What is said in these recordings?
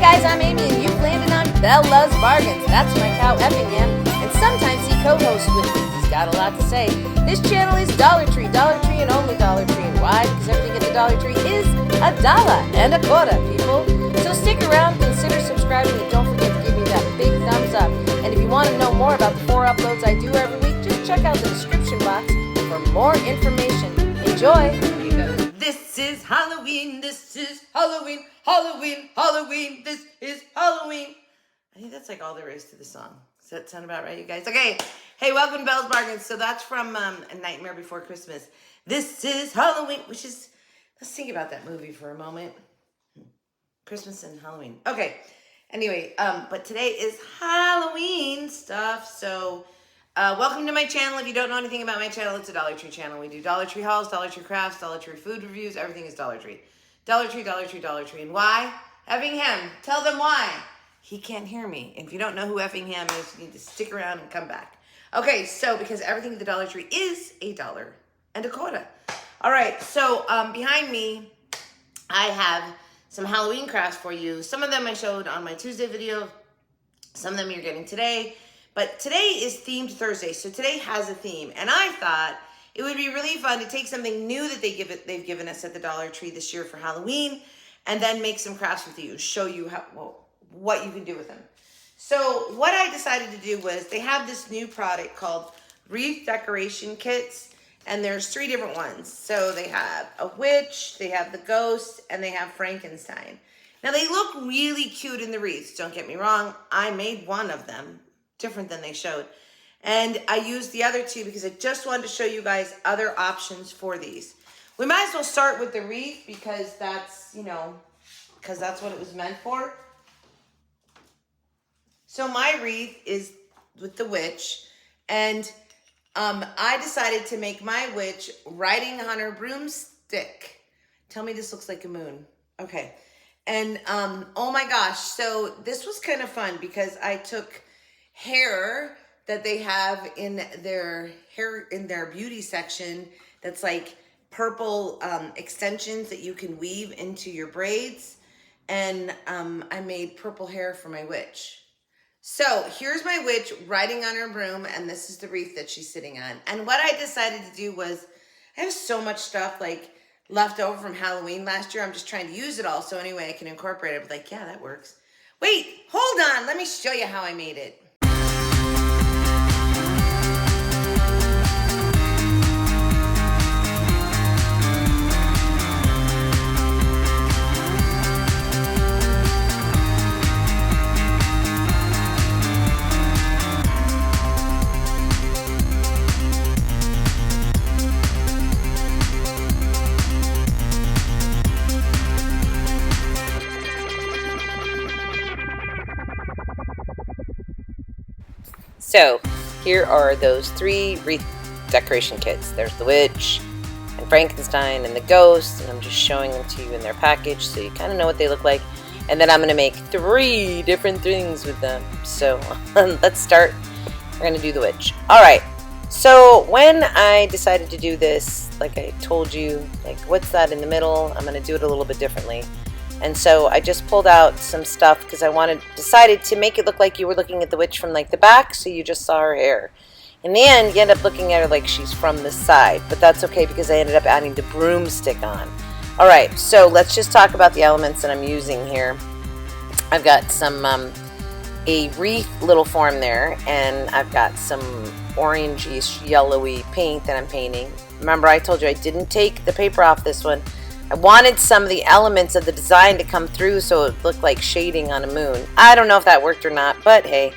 guys, I'm Amy, and you've landed on Belle Loves Bargains. That's my cow Effingham, and sometimes he co-hosts with me. He's got a lot to say. This channel is Dollar Tree and only Dollar Tree. And why? Because everything at the Dollar Tree is $1.25, people. So stick around, consider subscribing, and don't forget to give me that big thumbs up. And if you want to know more about the 4 uploads I do every week, just check out the description box for more information. Enjoy! This is Halloween, this is Halloween, Halloween, Halloween, this is Halloween. I think that's like all there is to the song. Does that sound about right, you guys? Okay, hey, welcome to Belle's Bargains. So that's from A Nightmare Before Christmas. This is Halloween, which is, let's think about that movie for a moment. Christmas and Halloween. Okay, anyway, but today is Halloween stuff, so welcome to my channel. If you don't know anything about my channel, it's a Dollar Tree channel. We do Dollar Tree hauls, Dollar Tree crafts, Dollar Tree food reviews. Everything is Dollar Tree. Dollar Tree, Dollar Tree, Dollar Tree. And why? Effingham. Tell them why. He can't hear me. If you don't know who Effingham is, you need to stick around and come back. Okay, so because everything at the Dollar Tree is $1.25. All right, so behind me, I have some Halloween crafts for you. Some of them I showed on my Tuesday video. Some of them you're getting today. But today is themed Thursday, so today has a theme. And I thought it would be really fun to take something new that they've given us at the Dollar Tree this year for Halloween, and then make some crafts with you, show you what you can do with them. So what I decided to do was, they have this new product called wreath decoration kits, and there's 3 different ones. So they have a witch, they have the ghost, and they have Frankenstein. Now they look really cute in the wreaths, don't get me wrong. I made one of them, different than they showed. And I used the other 2 because I just wanted to show you guys other options for these. We might as well start with the wreath because that's, because that's what it was meant for. So my wreath is with the witch, and I decided to make my witch riding on her broomstick. Tell me this looks like a moon. Okay. And oh my gosh, so this was kind of fun because I took hair that they have in their beauty section that's like purple extensions that you can weave into your braids, and I made purple hair for my witch. So here's my witch riding on her broom, and this is the wreath that she's sitting on. And what I decided to do was, I have so much stuff like left over from Halloween last year. I'm just trying to use it all, so anyway I can incorporate it. But like, yeah, that works. Wait, hold on, let me show you how I made it. So here are those 3 wreath decoration kits. There's the witch and Frankenstein and the ghost, and I'm just showing them to you in their package so you kind of know what they look like. And then I'm going to make 3 different things with them. So let's start. We're going to do the witch. Alright, so when I decided to do this, like I told you, like what's that in the middle? I'm going to do it a little bit differently. And so I just pulled out some stuff because I decided to make it look like you were looking at the witch from like the back, so you just saw her hair. In the end, you end up looking at her like she's from the side, but that's okay because I ended up adding the broomstick on. Alright, so let's just talk about the elements that I'm using here. I've got some, a wreath little form there, and I've got some orangish, yellowy paint that I'm painting. Remember, I told you I didn't take the paper off this one. I wanted some of the elements of the design to come through so it looked like shading on a moon. I don't know if that worked or not, but hey,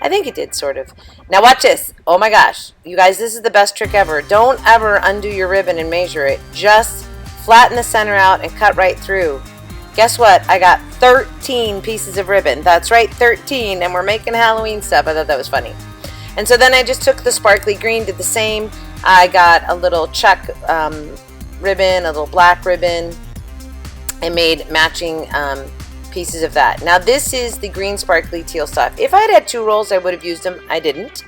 I think it did, sort of. Now watch this. Oh my gosh. You guys, this is the best trick ever. Don't ever undo your ribbon and measure it. Just flatten the center out and cut right through. Guess what? I got 13 pieces of ribbon. That's right, 13, and we're making Halloween stuff. I thought that was funny. And so then I just took the sparkly green, did the same. I got a little check ribbon, a little black ribbon, and made matching pieces of that. Now this is the green sparkly teal stuff. If I had 2 rolls, I would have used them. I didn't.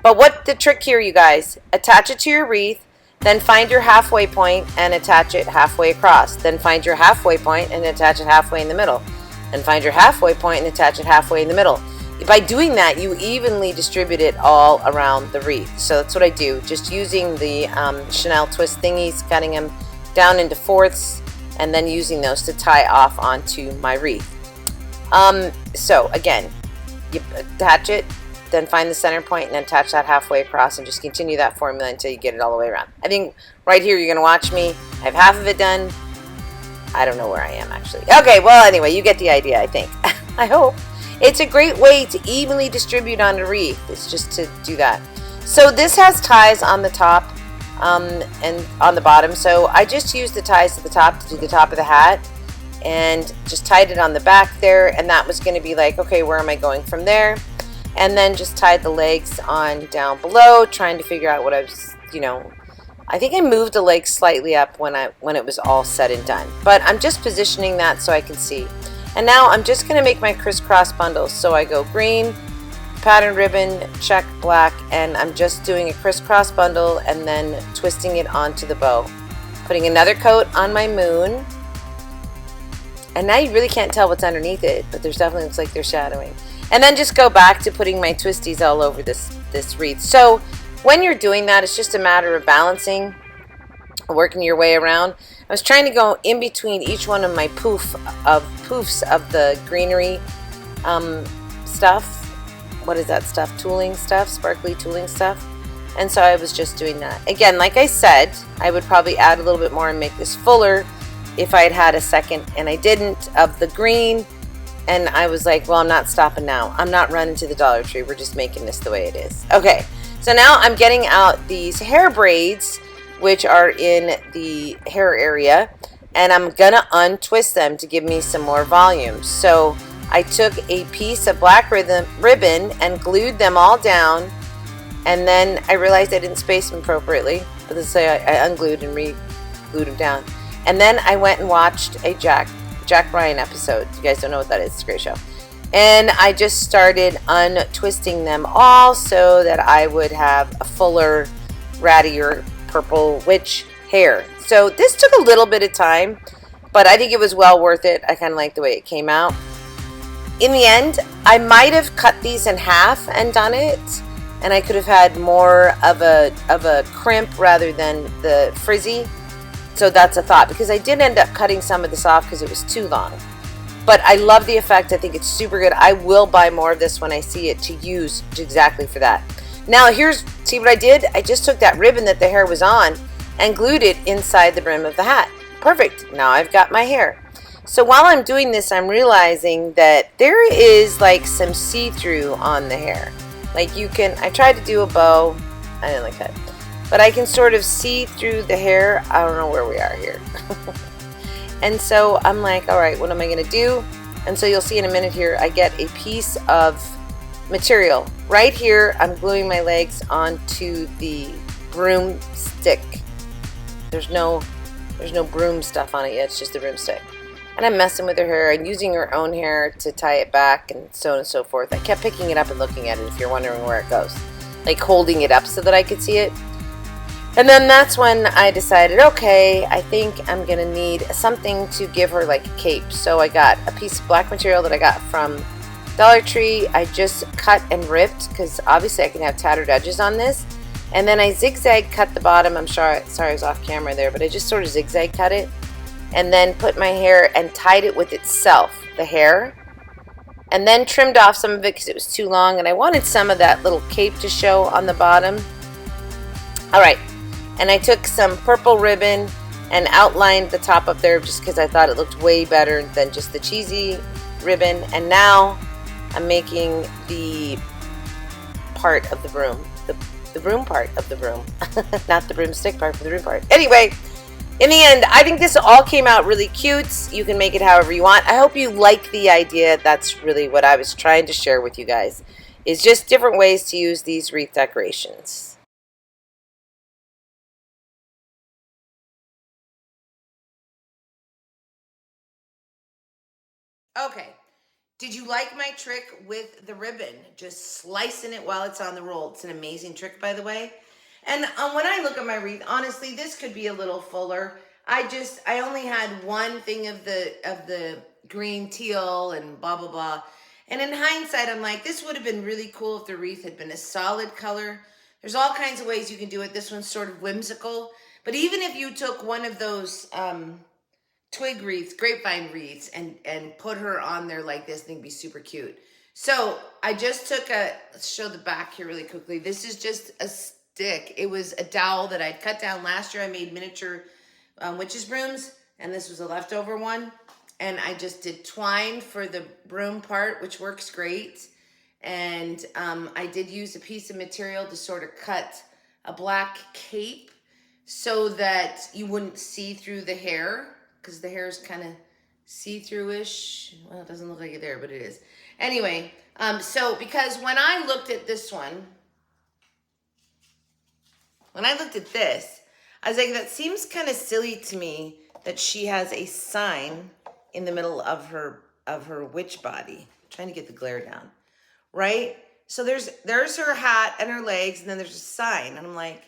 But what the trick here, you guys, attach it to your wreath, Then find your halfway point and attach it halfway across. Then find your halfway point and attach it halfway in the middle. and find your halfway point and attach it halfway in the middle. By doing that, you evenly distribute it all around the wreath. So that's what I do, just using the Chanel twist thingies, cutting them down into fourths, and then using those to tie off onto my wreath. So again, you attach it, then find the center point and then attach that halfway across, and just continue that formula until you get it all the way around. I think right here you're going to watch me. I have half of it done. I don't know where I am actually. Okay, well anyway, you get the idea, I think. I hope. It's a great way to evenly distribute on the wreath. It's just to do that. So this has ties on the top and on the bottom. So I just used the ties at the top to do the top of the hat, and just tied it on the back there, and that was going to be like, okay, where am I going from there? And then just tied the legs on down below, trying to figure out what I was, I think I moved the legs slightly up when it was all said and done. But I'm just positioning that so I can see. And now I'm just going to make my crisscross bundles. So I go green, pattern ribbon, check black, and I'm just doing a crisscross bundle and then twisting it onto the bow. Putting another coat on my moon. And now you really can't tell what's underneath it, but there's definitely looks like there's shadowing. And then just go back to putting my twisties all over this wreath. So when you're doing that, it's just a matter of balancing, working your way around. I was trying to go in between each one of my poofs of the greenery stuff. What is that stuff? Tooling stuff, sparkly tooling stuff. And so I was just doing that. Again, like I said, I would probably add a little bit more and make this fuller if I had had a second, and I didn't, of the green. And I was like, well, I'm not stopping now. I'm not running to the Dollar Tree. We're just making this the way it is. Okay, so now I'm getting out these hair braids, which are in the hair area, and I'm gonna untwist them to give me some more volume. So I took a piece of black ribbon and glued them all down, and then I realized I didn't space them appropriately, but let's say I unglued and re-glued them down. And then I went and watched a Jack Bryan episode. You guys don't know what that is. It's a great show. And I just started untwisting them all so that I would have a fuller, rattier purple witch hair. So this took a little bit of time, but I think it was well worth it. I kind of like the way it came out. In the end, I might have cut these in half and done it, and I could have had more of a crimp rather than the frizzy. So that's a thought, because I did end up cutting some of this off because it was too long. But I love the effect. I think it's super good. I will buy more of this when I see it to use exactly for that. Now see what I did? I just took that ribbon that the hair was on and glued it inside the brim of the hat. Perfect. Now I've got my hair. So while I'm doing this, I'm realizing that there is like some see-through on the hair. Like I tried to do a bow. I didn't like that. But I can sort of see through the hair. I don't know where we are here. And so I'm like, all right, what am I going to do? And so you'll see in a minute here, I get a piece of material. Right here, I'm gluing my legs onto the broomstick. There's no broom stuff on it yet. It's just the broomstick. And I'm messing with her hair and using her own hair to tie it back and so on and so forth. I kept picking it up and looking at it if you're wondering where it goes. Like holding it up so that I could see it. And then that's when I decided, okay, I think I'm going to need something to give her like a cape. So I got a piece of black material that I got from Dollar Tree. I just cut and ripped because obviously I can have tattered edges on this. And then I zigzag cut the bottom. I'm sorry I was off camera there, but I just sort of zigzag cut it. And then put my hair and tied it with itself, the hair. And then trimmed off some of it because it was too long. And I wanted some of that little cape to show on the bottom. All right. And I took some purple ribbon and outlined the top up there just because I thought it looked way better than just the cheesy ribbon. And now I'm making the part of the broom. The broom part of the broom. Not the broomstick part, but the broom part. Anyway, in the end, I think this all came out really cute. You can make it however you want. I hope you like the idea. That's really what I was trying to share with you guys, is just different ways to use these wreath decorations. Okay, did you like my trick with the ribbon? Just slicing it while it's on the roll. It's an amazing trick, by the way. And when I look at my wreath, honestly, this could be a little fuller. I only had one thing of the green teal and blah blah blah. And in hindsight, I'm like, this would have been really cool if the wreath had been a solid color. There's all kinds of ways you can do it. This one's sort of whimsical. But even if you took one of those twig wreaths, grapevine wreaths, and put her on there like this, I think it'd be super cute. So I just took let's show the back here really quickly. This is just a stick. It was a dowel that I'd cut down last year. I made miniature witch's brooms, and this was a leftover one. And I just did twine for the broom part, which works great. And I did use a piece of material to sort of cut a black cape so that you wouldn't see through the hair, because the hair is kind of see-through-ish. Well, it doesn't look like it there, but it is. Anyway, so because when I looked at this one, when I looked at this, I was like, that seems kind of silly to me that she has a sign in the middle of her witch body. I'm trying to get the glare down, right? So there's her hat and her legs, and then there's a sign, and I'm like,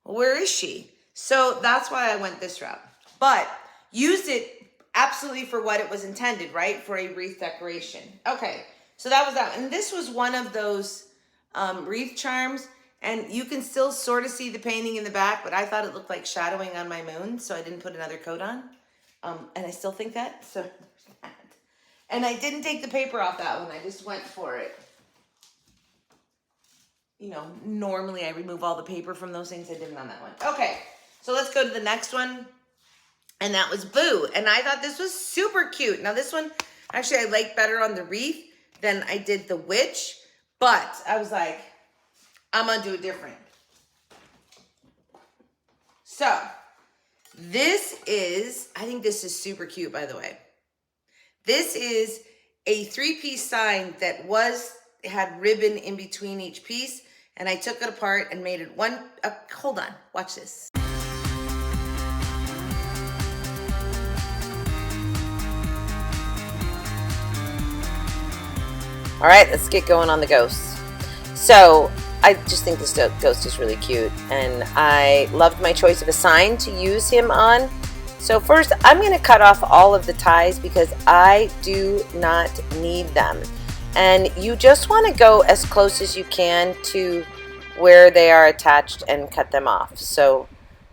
well, where is she? So that's why I went this route, but used it absolutely for what it was intended, right? For a wreath decoration. Okay, so that was that. And this was one of those wreath charms, and you can still sort of see the painting in the back, but I thought it looked like shadowing on my moon, so I didn't put another coat on. And I still think that, so there's that. And I didn't take the paper off that one, I just went for it. You know, normally I remove all the paper from those things. I didn't on that one. Okay, so let's go to the next one. And that was Boo. And I thought this was super cute. Now this one, actually I like better on the wreath than I did the witch. But I was like, I'm gonna do it different. So, this is, I think this is super cute, by the way. This is a 3-piece sign that had ribbon in between each piece, and I took it apart and made it one, hold on, watch this. All right, let's get going on the ghosts. So, I just think this ghost is really cute, and I loved my choice of a sign to use him on. So first, I'm going to cut off all of the ties because I do not need them. And you just want to go as close as you can to where they are attached and cut them off. So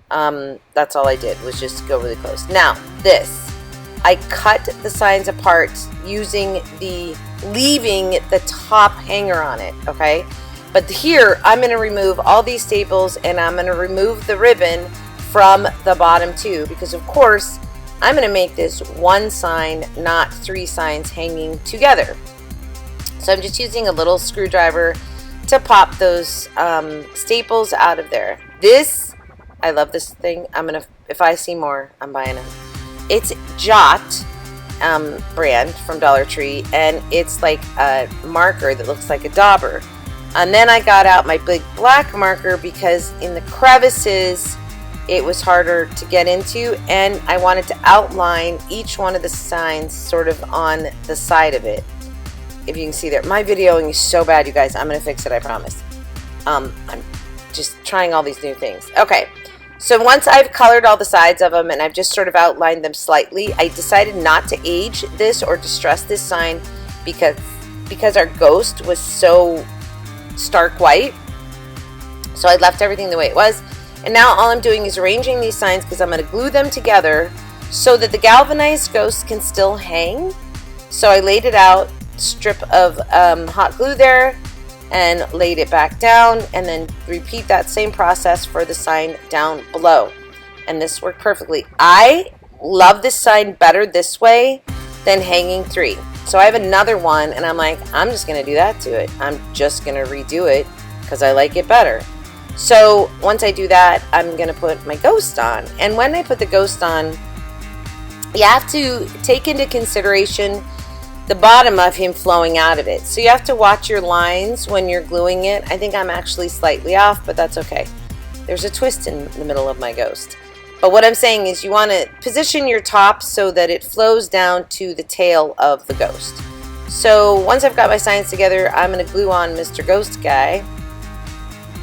that's all I did, was just go really close. Now, this, I cut the signs apart leaving the top hanger on it, okay? But here, I'm going to remove all these staples, and I'm going to remove the ribbon from the bottom too, because of course, I'm going to make this one sign, not 3 signs hanging together. So I'm just using a little screwdriver to pop those staples out of there. This, I love this thing. If I see more, I'm buying it. It's Jot brand from Dollar Tree, and it's like a marker that looks like a dauber. And then I got out my big black marker because in the crevices it was harder to get into, and I wanted to outline each one of the signs sort of on the side of it. If you can see there, my videoing is so bad, you guys. I'm gonna fix it, I promise. I'm just trying all these new things. Okay, so once I've colored all the sides of them and I've just sort of outlined them slightly, I decided not to age this or distress this sign because our ghost was so stark white. So I left everything the way it was, and now all I'm doing is arranging these signs because I'm going to glue them together so that the galvanized ghost can still hang. So I laid it out, strip of hot glue there, and laid it back down, and then repeat that same process for the sign down below, and this worked perfectly. I love this sign better this way than hanging 3. So I have another one, and I'm like, I'm just going to do that to it. I'm just going to redo it because I like it better. So once I do that, I'm going to put my ghost on. And when I put the ghost on, you have to take into consideration the bottom of him flowing out of it. So you have to watch your lines when you're gluing it. I think I'm actually slightly off, but that's okay. There's a twist in the middle of my ghost. But what I'm saying is you want to position your top so that it flows down to the tail of the ghost. So once I've got my signs together, I'm going to glue on Mr. Ghost Guy.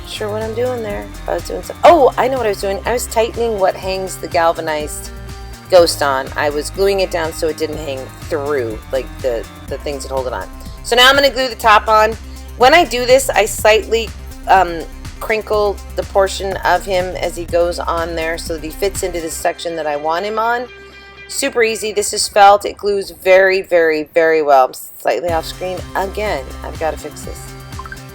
Not sure what I'm doing there. I was doing oh, I know what I was doing. I was tightening what hangs the galvanized ghost on. I was gluing it down so it didn't hang through, like the things that hold it on. So now I'm going to glue the top on. When I do this, I slightly crinkle the portion of him as he goes on there so that he fits into the section that I want him on. Super easy. This is felt. It glues very, very, very well. I'm slightly off screen again. I've got to fix this.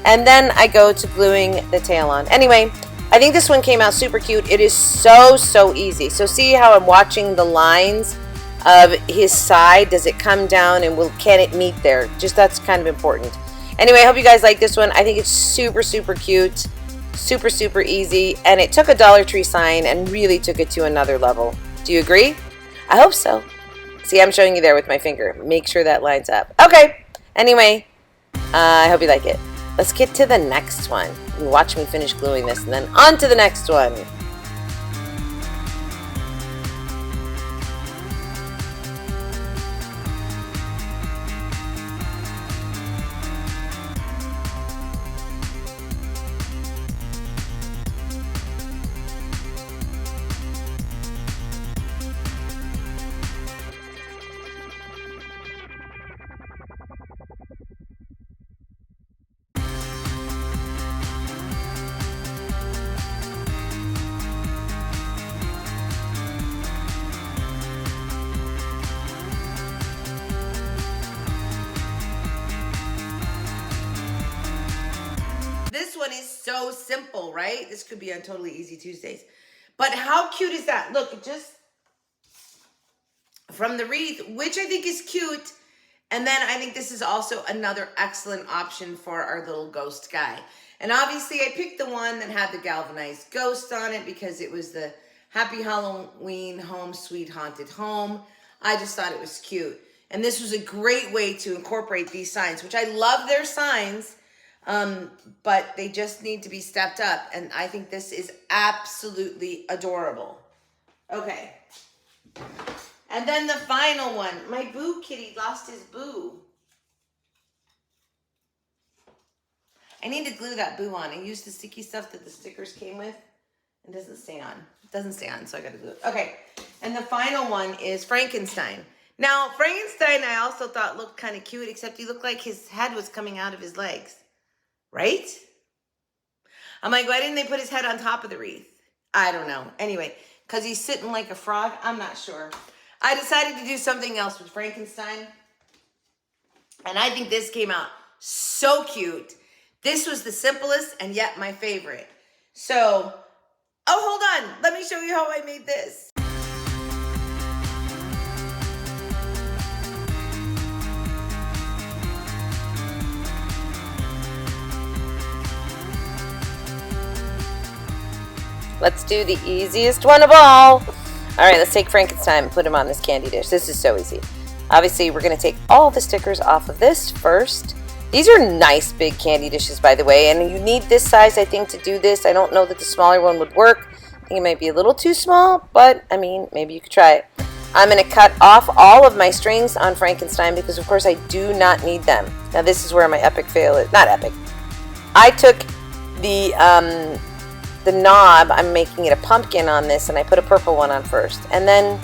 And then I go to gluing the tail on. Anyway, I think this one came out super cute. It is so, so easy. So see how I'm watching the lines of his side? Does it come down and can it meet there? Just that's kind of important. Anyway, I hope you guys like this one. I think it's super, super cute. Super, super easy. And it took a Dollar Tree sign and really took it to another level. Do you agree? I hope so. See, I'm showing you there with my finger. Make sure that lines up. Okay. Anyway, I hope you like it. Let's get to the next one. You can watch me finish gluing this and then on to the next one. This one is so simple, right? This could be on Totally Easy Tuesdays. But how cute is that? Look, just from the wreath, which I think is cute. And then I think this is also another excellent option for our little ghost guy. And obviously I picked the one that had the galvanized ghost on it because it was the Happy Halloween Home Sweet Haunted Home. I just thought it was cute. And this was a great way to incorporate these signs, which I love their signs. But they just need to be stepped up. And I think this is absolutely adorable. Okay. And then the final one. My Boo kitty lost his Boo. I need to glue that Boo on. I used the sticky stuff that the stickers came with. It doesn't stay on. It doesn't stay on, so I gotta glue it. Okay. And the final one is Frankenstein. Now, Frankenstein I also thought looked kind of cute, except he looked like his head was coming out of his legs. Right? I'm like, why didn't they put his head on top of the wreath? I don't know. Anyway, because he's sitting like a frog? I'm not sure. I decided to do something else with Frankenstein. And I think this came out so cute. This was the simplest and yet my favorite. So, oh, hold on. Let me show you how I made this. Let's do the easiest one of all. All right, let's take Frankenstein and put him on this candy dish. This is so easy. Obviously, we're going to take all the stickers off of this first. These are nice big candy dishes, by the way, and you need this size, I think, to do this. I don't know that the smaller one would work. I think it might be a little too small, but, I mean, maybe you could try it. I'm going to cut off all of my strings on Frankenstein because, of course, I do not need them. Now, this is where my epic fail is. Not epic. I took the knob, I'm making it a pumpkin on this, and I put a purple one on first. And then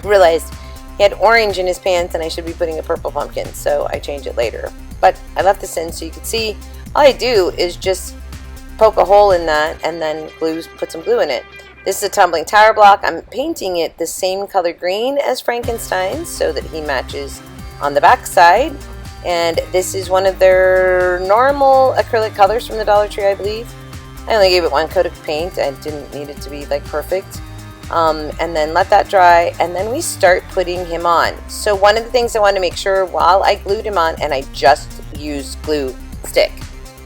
realized he had orange in his pants and I should be putting a purple pumpkin, so I changed it later. But I left this in so you can see all I do is just poke a hole in that and then put some glue in it. This is a tumbling tower block. I'm painting it the same color green as Frankenstein's so that he matches on the back side. And this is one of their normal acrylic colors from the Dollar Tree, I believe. I only gave it one coat of paint. I didn't need it to be like perfect. And then let that dry, and then we start putting him on. So one of the things I want to make sure while I glued him on, and I just used glue stick,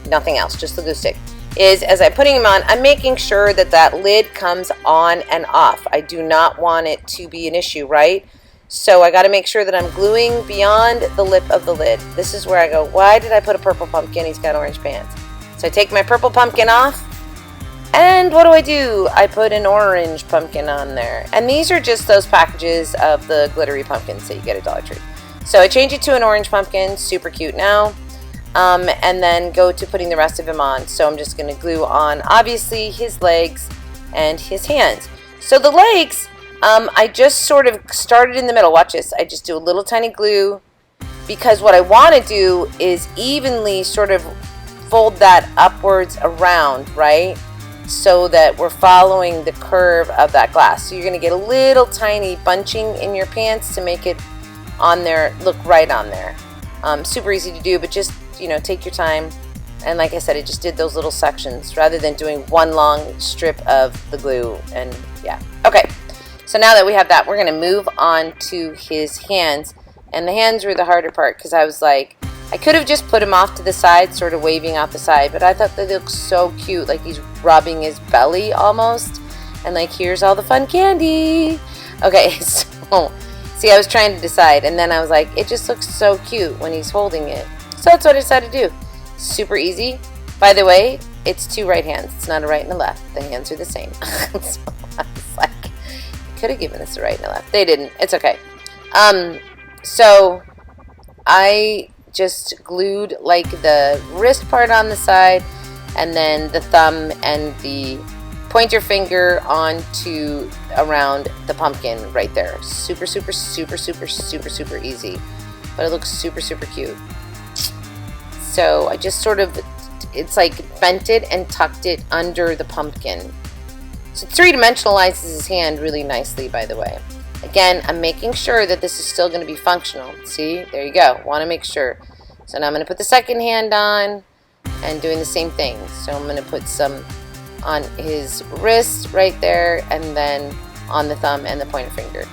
nothing else, just the glue stick, is as I'm putting him on, I'm making sure that that lid comes on and off. I do not want it to be an issue, right? So I got to make sure that I'm gluing beyond the lip of the lid. This is where I go, why did I put a purple pumpkin? He's got orange pants. So I take my purple pumpkin off, and what do? I put an orange pumpkin on there. And these are just those packages of the glittery pumpkins that you get at Dollar Tree. So I change it to an orange pumpkin, super cute now. and then go to putting the rest of him on. So I'm just going to glue on, obviously, his legs and his hands. So the legs, I just sort of started in the middle. Watch this. I just do a little tiny glue, because what I want to do is evenly sort of fold that upwards around, right? So that we're following the curve of that glass. So you're going to get a little tiny bunching in your pants to make it on there, look right on there. Super easy to do, but just, you know, take your time. And like I said, I just did those little sections rather than doing one long strip of the glue. And yeah, okay. So now that we have that, we're going to move on to his hands. And the hands were the harder part, because I was like, I could have just put him off to the side, sort of waving off the side, but I thought they looked so cute, like he's rubbing his belly almost, and like, here's all the fun candy. Okay, so, see, I was trying to decide, and then I was like, it just looks so cute when he's holding it. So that's what I decided to do. Super easy. By the way, it's two right hands. It's not a right and a left. The hands are the same. So I was like, could have given us a right and a left. They didn't. It's okay. So I just glued like the wrist part on the side, and then the thumb and the pointer finger onto around the pumpkin right there. Super, super, super, super, super, super easy, but it looks super, super cute. So I just sort of, it's like bent it and tucked it under the pumpkin. So it three-dimensionalizes his hand really nicely, by the way. Again, I'm making sure that this is still going to be functional. See, there you go. Want to make sure. So now I'm going to put the second hand on and doing the same thing. So I'm going to put some on his wrist right there, and then on the thumb and the pointer finger.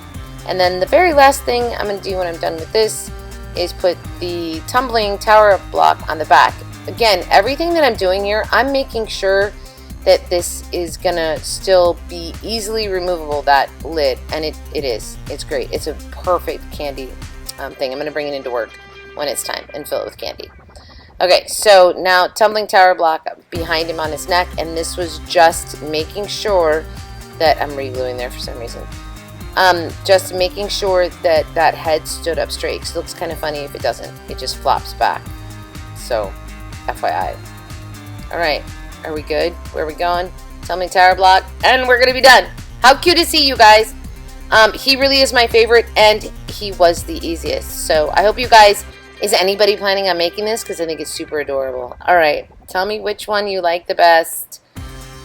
And then the very last thing I'm going to do when I'm done with this is put the tumbling tower block on the back. Again, everything that I'm doing here, I'm making sure that this is gonna still be easily removable, that lid, and it is. It's great. It's a perfect candy thing. I'm gonna bring it into work when it's time and fill it with candy. Okay, so now tumbling tower block behind him on his neck, and this was just making sure that, I'm re-gluing there for some reason, just making sure that that head stood up straight, because it looks kind of funny if it doesn't. It just flops back. So, FYI. Alright. Are we good? Where are we going? Tumbling tower block, and we're gonna be done. How cute is he, you guys? He really is my favorite, and he was the easiest. So I hope you guys, is anybody planning on making this? Because I think it's super adorable. All right, tell me which one you like the best.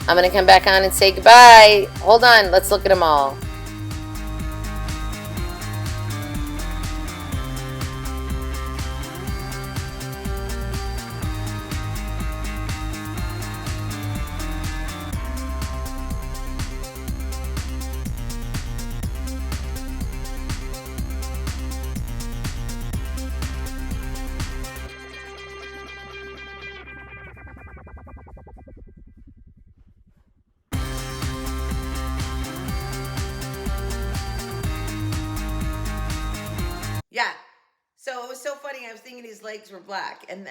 I'm gonna come back on and say goodbye. Hold on, let's look at them all. Yeah. So it was so funny. I was thinking his legs were black, and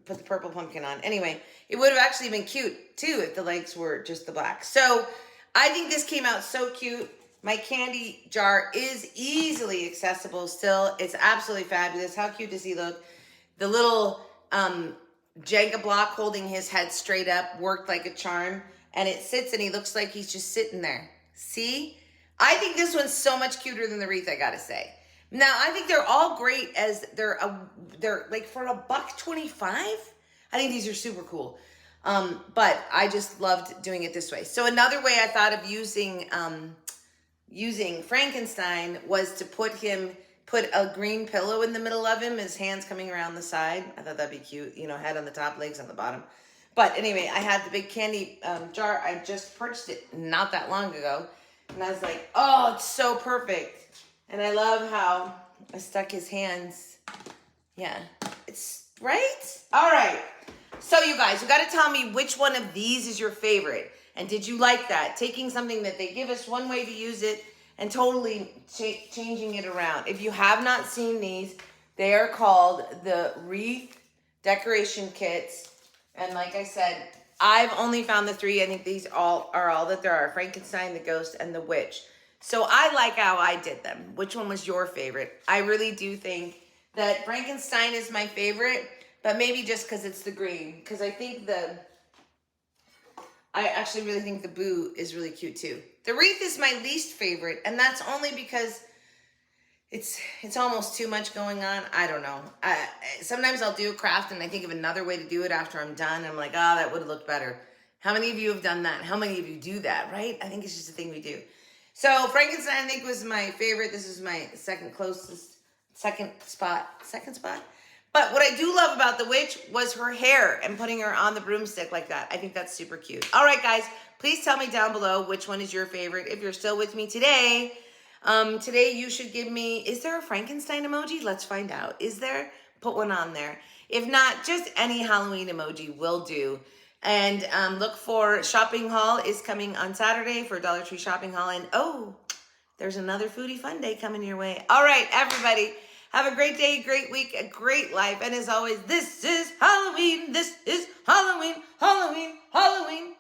put the purple pumpkin on. Anyway, it would have actually been cute too if the legs were just the black. So I think this came out so cute. My candy jar is easily accessible still. It's absolutely fabulous. How cute does he look? The little Jenga block holding his head straight up worked like a charm, and it sits and he looks like he's just sitting there. See? I think this one's so much cuter than the wreath, I gotta say. Now, I think they're all great as they're like for $1.25. I think these are super cool. But I just loved doing it this way. So another way I thought of using Frankenstein was to put a green pillow in the middle of him, his hands coming around the side. I thought that'd be cute, you know, head on the top, legs on the bottom. But anyway, I had the big candy jar. I just purchased it not that long ago. And I was like, oh, it's so perfect. And I love how I stuck his hands. Yeah, it's right. All right. So you guys, you got to tell me which one of these is your favorite. And did you like that? Taking something that they give us one way to use it and totally changing it around. If you have not seen these, they are called the wreath decoration kits. And like I said, I've only found the 3. I think these are all that there are. Frankenstein, the ghost, and the witch. So I like how I did them. Which one was your favorite? I really do think that Frankenstein is my favorite but maybe just because it's the green. Because I think I actually really think the boo is really cute too. The wreath is my least favorite, and that's only because it's almost too much going on. I don't know. Sometimes I'll do a craft and I think of another way to do it after I'm done. I'm like, oh, that would have looked better. How many of you have done that? How many of you do that, right? I think it's just a thing we do. So Frankenstein, I think, was my favorite. This is my second spot. But what I do love about the witch was her hair and putting her on the broomstick like that. I think that's super cute. All right, guys, please tell me down below which one is your favorite. If you're still with me today, today you should give me, is there a Frankenstein emoji? Let's find out. Is there? Put one on there. If not, just any Halloween emoji will do. And look for Shopping Haul is coming on Saturday for Dollar Tree Shopping Haul. And oh, there's another Foodie Fun Day coming your way. All right, everybody. Have a great day, great week, a great life. And as always, this is Halloween. This is Halloween, Halloween, Halloween.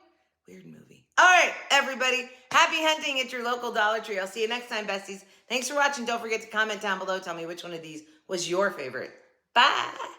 Weird movie. All right, everybody. Happy hunting at your local Dollar Tree. I'll see you next time, besties. Thanks for watching. Don't forget to comment down below. Tell me which one of these was your favorite. Bye.